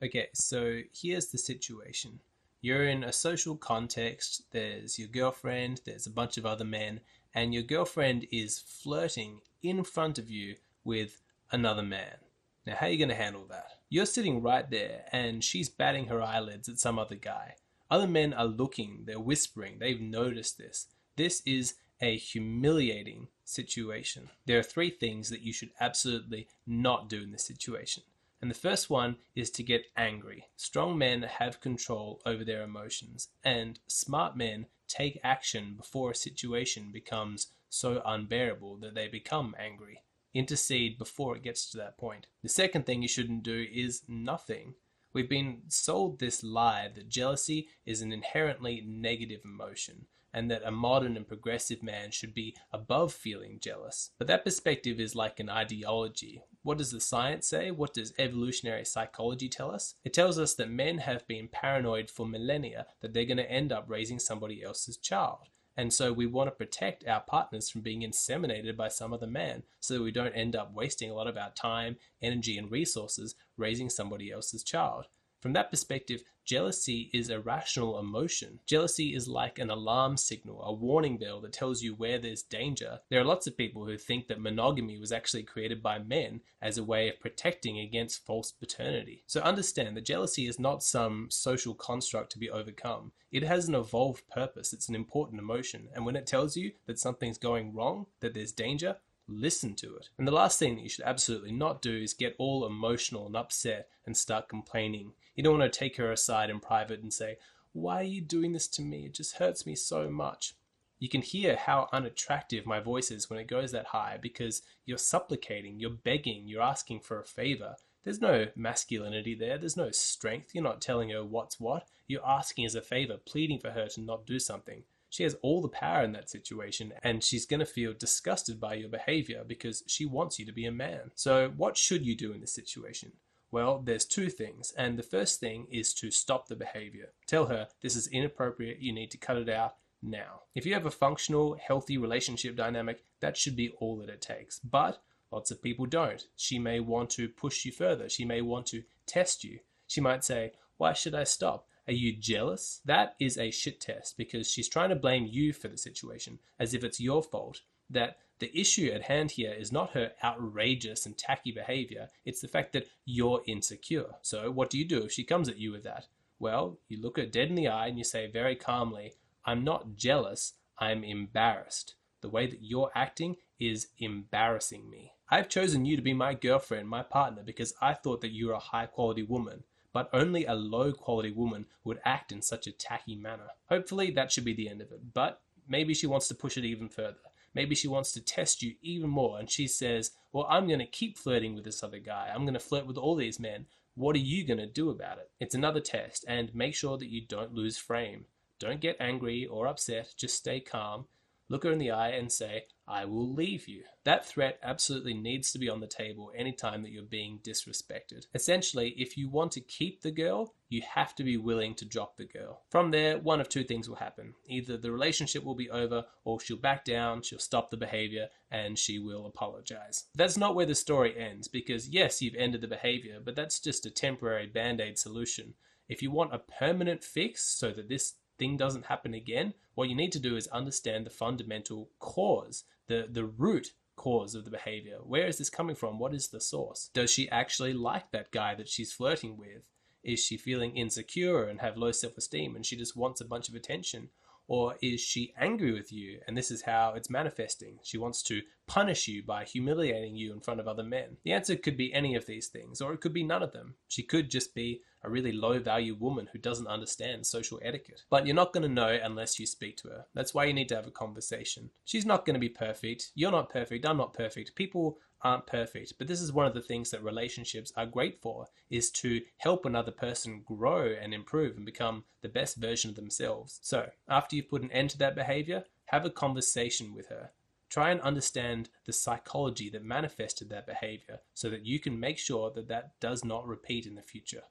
Okay, so here's the situation. You're in a social context, there's your girlfriend, there's a bunch of other men, and your girlfriend is flirting in front of you with another man. Now, how are you going to handle that? You're sitting right there, and she's batting her eyelids at some other guy. Other men are looking, they're whispering, they've noticed this. This is a humiliating situation. There are three things that you should absolutely not do in this situation. And the first one is to get angry. Strong men have control over their emotions, and smart men take action before a situation becomes so unbearable that they become angry. Intercede before it gets to that point. The second thing you shouldn't do is nothing. We've been sold this lie that jealousy is an inherently negative emotion, and that a modern and progressive man should be above feeling jealous. But that perspective is like an ideology. What does the science say? What does evolutionary psychology tell us? It tells us that men have been paranoid for millennia that they're going to end up raising somebody else's child. And so we want to protect our partners from being inseminated by some other man so that we don't end up wasting a lot of our time, energy, and resources raising somebody else's child. From that perspective, jealousy is a rational emotion. Jealousy is like an alarm signal, a warning bell that tells you where there's danger. There are lots of people who think that monogamy was actually created by men as a way of protecting against false paternity. So understand that jealousy is not some social construct to be overcome. It has an evolved purpose. It's an important emotion. And when it tells you that something's going wrong, that there's danger, listen to it. And the last thing that you should absolutely not do is get all emotional and upset and start complaining. You don't want to take her aside in private and say, "Why are you doing this to me? It just hurts me so much." You can hear how unattractive my voice is when it goes that high because you're supplicating, you're begging, you're asking for a favor. There's no masculinity there. There's no strength. You're not telling her what's what. You're asking as a favor, pleading for her to not do something. She has all the power in that situation, and she's going to feel disgusted by your behavior because she wants you to be a man. So what should you do in this situation? Well, there's two things, and the first thing is to stop the behavior. Tell her this is inappropriate, you need to cut it out now. If you have a functional, healthy relationship dynamic, that should be all that it takes. But lots of people don't. She may want to push you further. She may want to test you. She might say, "Why should I stop? Are you jealous?" That is a shit test because she's trying to blame you for the situation as if it's your fault. That the issue at hand here is not her outrageous and tacky behavior, it's the fact that you're insecure. So what do you do if she comes at you with that? Well, you look her dead in the eye and you say very calmly, "I'm not jealous, I'm embarrassed. The way that you're acting is embarrassing me. I've chosen you to be my girlfriend, my partner, because I thought that you were a high quality woman. But only a low quality woman would act in such a tacky manner." Hopefully that should be the end of it, but maybe she wants to push it even further. Maybe she wants to test you even more and she says, "Well, I'm going to keep flirting with this other guy. I'm going to flirt with all these men. What are you going to do about it?" It's another test, and make sure that you don't lose frame. Don't get angry or upset, just stay calm. Look her in the eye and say, "I will leave you." That threat absolutely needs to be on the table anytime that you're being disrespected. Essentially, if you want to keep the girl, you have to be willing to drop the girl. From there, one of two things will happen. Either the relationship will be over, or she'll back down, she'll stop the behavior, and she will apologize. That's not where the story ends, because yes, you've ended the behavior, but that's just a temporary band-aid solution. If you want a permanent fix so that this thing doesn't happen again, what you need to do is understand the fundamental cause, the root cause of the behavior. Where is this coming from? What is the source? Does she actually like that guy that she's flirting with? Is she feeling insecure and have low self-esteem and she just wants a bunch of attention? Or is she angry with you and this is how it's manifesting? She wants to punish you by humiliating you in front of other men. The answer could be any of these things, or it could be none of them. She could just be a really low-value woman who doesn't understand social etiquette. But you're not going to know unless you speak to her. That's why you need to have a conversation. She's not going to be perfect. You're not perfect. I'm not perfect. People aren't perfect. But this is one of the things that relationships are great for, is to help another person grow and improve and become the best version of themselves. So after you've put an end to that behavior, have a conversation with her. Try and understand the psychology that manifested that behavior so that you can make sure that that does not repeat in the future.